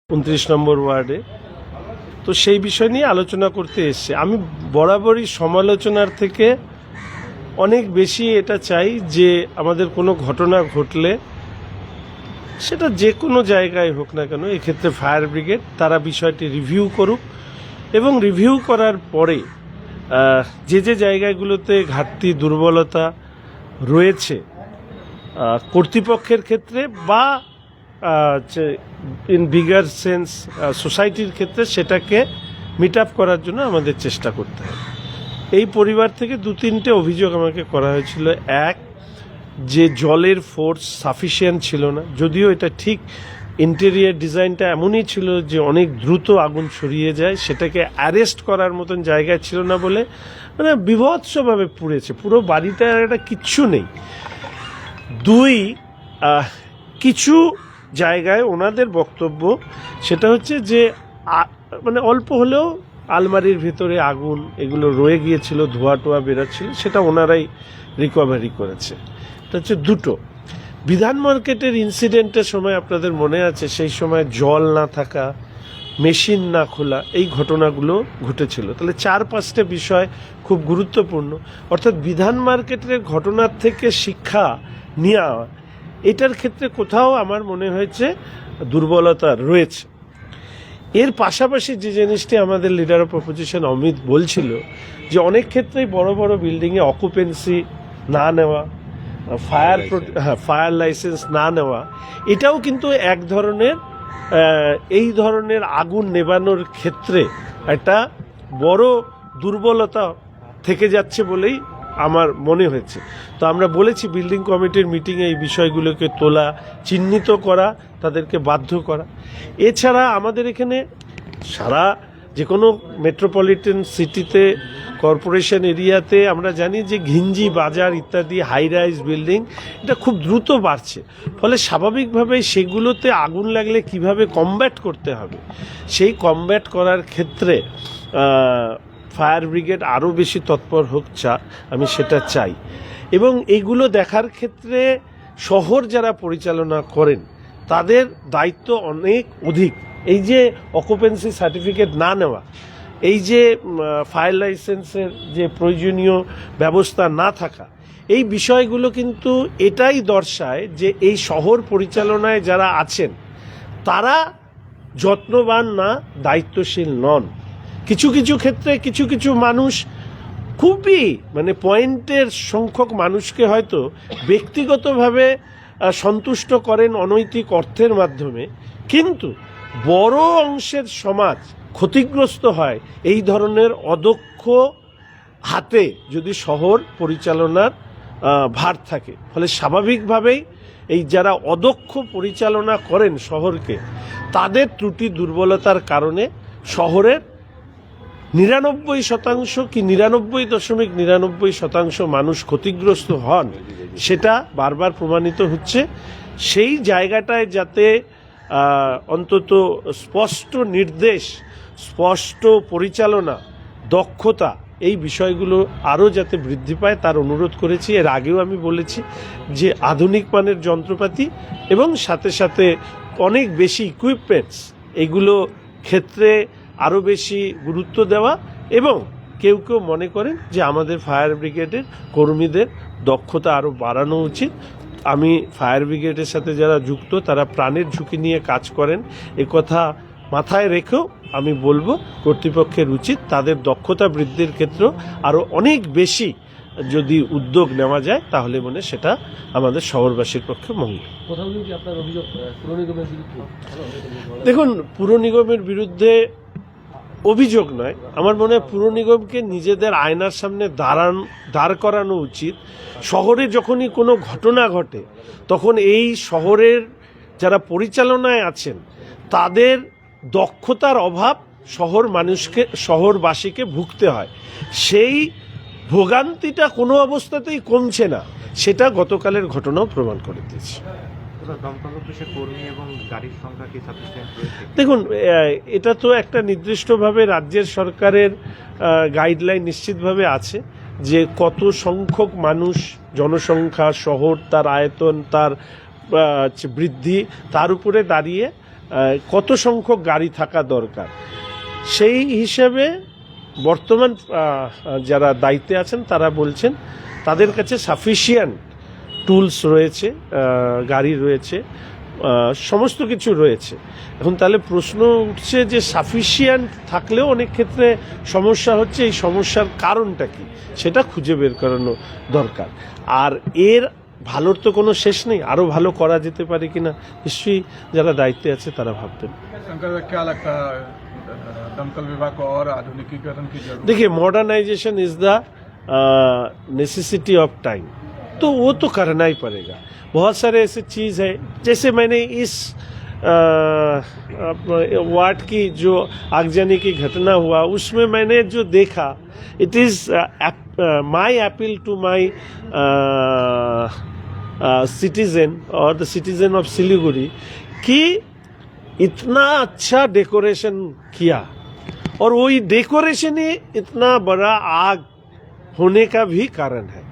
29 নম্বর ওয়ার্ডে। তো সেই বিষয় নিয়ে আলোচনা করতে এসছে। আমি বরাবরই সমালোচনার থেকে অনেক বেশি এটা চাই যে আমাদের কোনো ঘটনা ঘটলে সেটা যে কোনো জায়গায় হোক না কেন, এক্ষেত্রে ফায়ার ব্রিগেড তারা বিষয়টি রিভিউ করুক এবং রিভিউ করার পরে যে যে জায়গাগুলোতে ঘাটতি দুর্বলতা রয়েছে কর্তৃপক্ষের ক্ষেত্রে বা ইন বিগার সেন্স সোসাইটির ক্ষেত্রে সেটাকে মিট আপ করার জন্য আমাদের চেষ্টা করতে হবে। এই পরিবার থেকে 2-3টে অভিযোগ আমাকে করা হয়েছিল। এক, যে জলের ফোর্স সাফিসিয়েন্ট ছিল না, যদিও এটা ঠিক ইন্টেরিয়ার ডিজাইনটা এমনই ছিল যে অনেক দ্রুত আগুন ছড়িয়ে যায়, সেটাকে অ্যারেস্ট করার মতন জায়গায় ছিল না বলে মানে বিভৎসভাবে পুড়েছে, পুরো বাড়িটার একটা কিচ্ছু নেই। 2, কিছু জায়গায় ওনাদের বক্তব্য সেটা হচ্ছে যে মানে অল্প হলেও আলমারির ভেতরে আগুন এগুলো রয়ে গিয়েছিল, ধোয়া টোয়া বেরোচ্ছিল, সেটা ওনারাই রিকভারি করেছে। এটা হচ্ছে 2টো। বিধান মার্কেটের ইনসিডেন্টের সময় আপনাদের মনে আছে, সেই সময় জল না থাকা, মেশিন না খোলা, এই ঘটনাগুলো ঘটেছিল। তাহলে 4-5টে বিষয় খুব গুরুত্বপূর্ণ। অর্থাৎ বিধান মার্কেটের ঘটনার থেকে শিক্ষা নেওয়া, এটার ক্ষেত্রে কোথাও আমার মনে হয়েছে দুর্বলতা রয়েছে। এর পাশাপাশি যে জিনিসটি আমাদের লিডার অফ অপোজিশন অমিত বলছিল যে অনেক ক্ষেত্রেই বড় বড় বিল্ডিংয়ে অকুপেন্সি না নেওয়া, ফায়ার লাইসেন্স না নেওয়া, এটাও কিন্তু এক ধরনের এই ধরনের আগুন নেভানোর ক্ষেত্রে একটা বড় দুর্বলতা থেকে যাচ্ছে বলেই আমার মনে হয়েছে। তো আমরা বলেছি বিল্ডিং কমিটির মিটিংয়ে এই বিষয়গুলোকে তোলা, চিহ্নিত করা, তাদেরকে বাধ্য করা। এছাড়া আমাদের এখানে সারা যে কোনো মেট্রোপলিটন সিটিতে, কর্পোরেশন এরিয়াতে আমরা জানি যে ঘিঞ্জি বাজার ইত্যাদি হাই রাইজ বিল্ডিং এটা খুব দ্রুত বাড়ছে, ফলে স্বাভাবিকভাবেই সেগুলোতে আগুন লাগলে কিভাবে কমব্যাট করতে হবে, সেই কমব্যাট করার ক্ষেত্রে ফায়ার ব্রিগেড আরও বেশি তৎপর হোক, আমি সেটা চাই। এবং এইগুলো দেখার ক্ষেত্রে শহর যারা পরিচালনা করেন তাদের দায়িত্ব অনেক অধিক। এই যে অকুপেন্সি সার্টিফিকেট না নেওয়া, এই যে ফায়ার লাইসেন্সের যে প্রয়োজনীয় ব্যবস্থা না থাকা, এই বিষয়গুলো কিন্তু এটাই দর্শায় যে এই শহর পরিচালনায় যারা আছেন তারা যত্নবান না, দায়িত্বশীল নন। কিছু কিছু ক্ষেত্রে কিছু কিছু মানুষ খুবই মানে পয়েন্টের সংখ্যক মানুষকে হয়তো ব্যক্তিগতভাবে সন্তুষ্ট করেন অনৈতিক অর্থের মাধ্যমে, কিন্তু বড় অংশের সমাজ ক্ষতিগ্রস্ত হয় এই ধরনের অদক্ষ হাতে যদি শহর পরিচালনার ভার থাকে। ফলে স্বাভাবিকভাবেই এই যারা অদক্ষ পরিচালনা করেন শহরকে, তাদের ত্রুটি দুর্বলতার কারণে শহরের 99% কি 99.99% মানুষ ক্ষতিগ্রস্ত হন, সেটা বারবার প্রমাণিত হচ্ছে। সেই জায়গাটায় যাতে অন্তত স্পষ্ট নির্দেশ, স্পষ্ট পরিচালনা, দক্ষতা, এই বিষয়গুলো আরও যাতে বৃদ্ধি পায় তার অনুরোধ করেছি। এর আগেও আমি বলেছি যে আধুনিক মানের যন্ত্রপাতি এবং সাথে সাথে অনেক বেশি ইকুইপমেন্টস, এগুলো ক্ষেত্রে আরও বেশি গুরুত্ব দেওয়া। এবং কেউ কেউ মনে করেন যে আমাদের ফায়ার ব্রিগেডের কর্মীদের দক্ষতা আরও বাড়ানো উচিত। আমি ফায়ার ব্রিগেডের সাথে যারা যুক্ত তারা প্রাণের ঝুঁকি নিয়ে কাজ করেন, কথা মাথায় রেখেও আমি বলবো কর্তৃপক্ষের উচিত তাদের দক্ষতা বৃদ্ধির ক্ষেত্রেও আরও অনেক বেশি যদি উদ্যোগ নেওয়া যায়, তাহলে মনে সেটা আমাদের শহরবাসীর পক্ষে মঙ্গল। দেখুন, পুর নিগমের বিরুদ্ধে অভিযোগ নয়, আমার মনে হয় পুর নিগমকে নিজেদের আয়নার সামনে দাঁড় করানো উচিত। শহরে যখনই কোনো ঘটনা ঘটে তখন এই শহরের যারা পরিচালনায় আছেন তাদের দক্ষতার অভাব শহরবাসীকে ভুগতে হয়। সেই ভোগান্তিটা কোনো অবস্থাতেই কমছে না, সেটা গতকালের ঘটনাও প্রমাণ করে দিয়েছে। দেখুন, এটা তো একটা নির্দিষ্টভাবে রাজ্যের সরকারের গাইডলাইন নিশ্চিতভাবে আছে যে কত সংখ্যক মানুষ, জনসংখ্যা, শহর, তার আয়তন, তার বৃদ্ধি, তার উপরে দাঁড়িয়ে কত সংখ্যক গাড়ি থাকা দরকার সেই হিসেবে বর্তমান যারা দায়িত্বে আছেন তারা বলছেন তাদের কাছে সাফিসিয়েন্ট টুলস রয়েছে, গাড়ি রয়েছে, সমস্ত কিছু রয়েছে। এখন তাহলে প্রশ্ন উঠছে যে সাফিসিয়েন্ট থাকলেও অনেক ক্ষেত্রে সমস্যা হচ্ছে, এই সমস্যার কারণটা কি সেটা খুঁজে বের করানো দরকার। আর এর ভালোর তো কোনো শেষ নেই, আরও ভালো করা যেতে পারে কিনা নিশ্চয়ই যারা দায়িত্বে আছে তারা ভাববেন। शंकर क्या लगता है दमकल विभाग को और आधुनिकीकरण की जरूरत? देखिए, modernisation is the necessity of time, तो वो तो करना ही पड़ेगा। बहुत सारे ऐसे चीज़ है, जैसे मैंने इस वार्ड की जो आगजनी की घटना हुआ उसमें मैंने जो देखा, it is my appeal to my citizen और द सिटीजन ऑफ सिलीगुड़ी कि इतना अच्छा डेकोरेशन किया और वही डेकोरेशन ही इतना बड़ा आग होने का भी कारण है।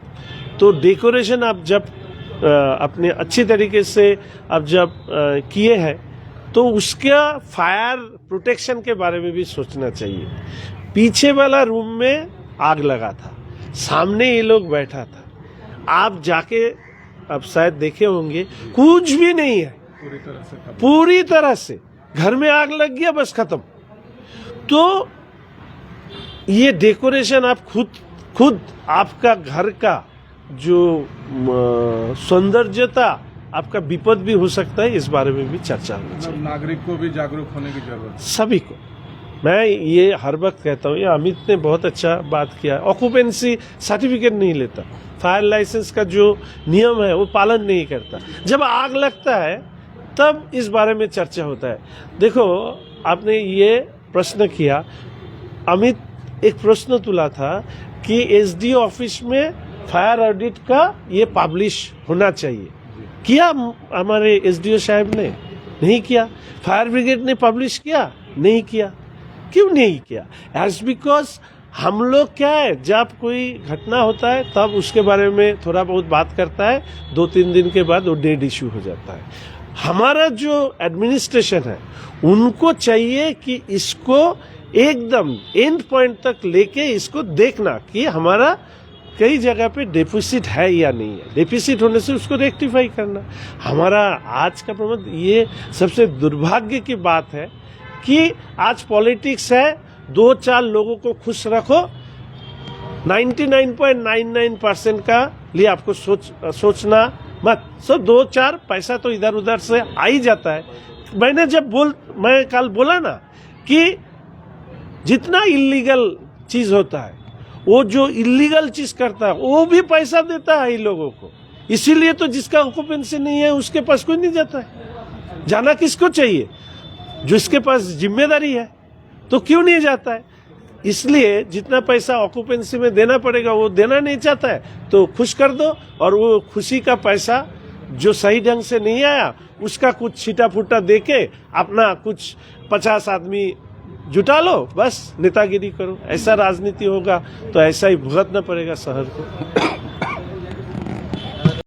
तो डेकोरेशन आप जब अपने अच्छी तरीके से आप जब किए हैं तो उसका फायर प्रोटेक्शन के बारे में भी सोचना चाहिए। पीछे वाला रूम में आग लगा था, सामने ये लोग बैठा था, आप जाके अब शायद देखे होंगे कुछ भी नहीं है, पूरी तरह से घर में आग लग गया, बस खत्म। तो ये डेकोरेशन आप खुद आपका घर का जो सौंदर्यता आपका विपद भी हो सकता है, इस बारे में भी चर्चा होनी चाहिए। नागरिक को भी जागरूक होने की जरूरत है, सभी को। मैं ये हर वक्त कहता हूँ, ये अमित ने बहुत अच्छा बात किया, ऑक्यूपेंसी सर्टिफिकेट नहीं लेता, फायर लाइसेंस का जो नियम है वो पालन नहीं करता, जब आग लगता है तब इस बारे में चर्चा होता है। देखो, आपने ये प्रश्न किया, अमित एक प्रश्न तुला था कि एसडीओ ऑफिस में फायर ऑडिट का ये पब्लिश होना चाहिए, किया हमारे एसडीओ साहब ने? नहीं किया। फायर ब्रिगेड ने पब्लिश किया? नहीं किया। क्यों नहीं किया? एज बिकॉज हम लोग क्या है, जब कोई घटना होता है तब उसके बारे में थोड़ा बहुत बात करता है, 2-3 दिन के बाद वो डेड इशू हो जाता है। हमारा जो एडमिनिस्ट्रेशन है उनको चाहिए कि इसको एकदम एंड पॉइंट तक लेके इसको देखना कि हमारा कई जगह पे डेफिसिट है या नहीं है, डेफिसिट होने से उसको रेक्टिफाई करना। हमारा आज का प्रबंध, ये सबसे दुर्भाग्य की बात है कि आज पॉलिटिक्स है, 2-4 लोगों को खुश रखो, 99.99% का लिए आपको सोचना मत। 2-4 पैसा तो इधर उधर से आ ही जाता है। मैं कल बोला ना कि जितना इलीगल चीज होता है, वो जो इलीगल चीज करता है वो भी पैसा देता है इन लोगों को, इसीलिए तो जिसका ऑक्यूपेंसी नहीं है उसके पास कोई नहीं जाता है। जाना किसको चाहिए? जो इसके पास जिम्मेदारी है, तो क्यों नहीं जाता है? इसलिए जितना पैसा ऑक्यूपेंसी में देना पड़ेगा वो देना नहीं चाहता है, तो खुश कर दो, और वो खुशी का पैसा जो सही ढंग से नहीं आया उसका कुछ छिटा फुटा दे के अपना कुछ 50 आदमी जुटा लो, बस नेतागिरी करो। ऐसा राजनीति होगा तो ऐसा ही भुगतना पड़ेगा शहर को।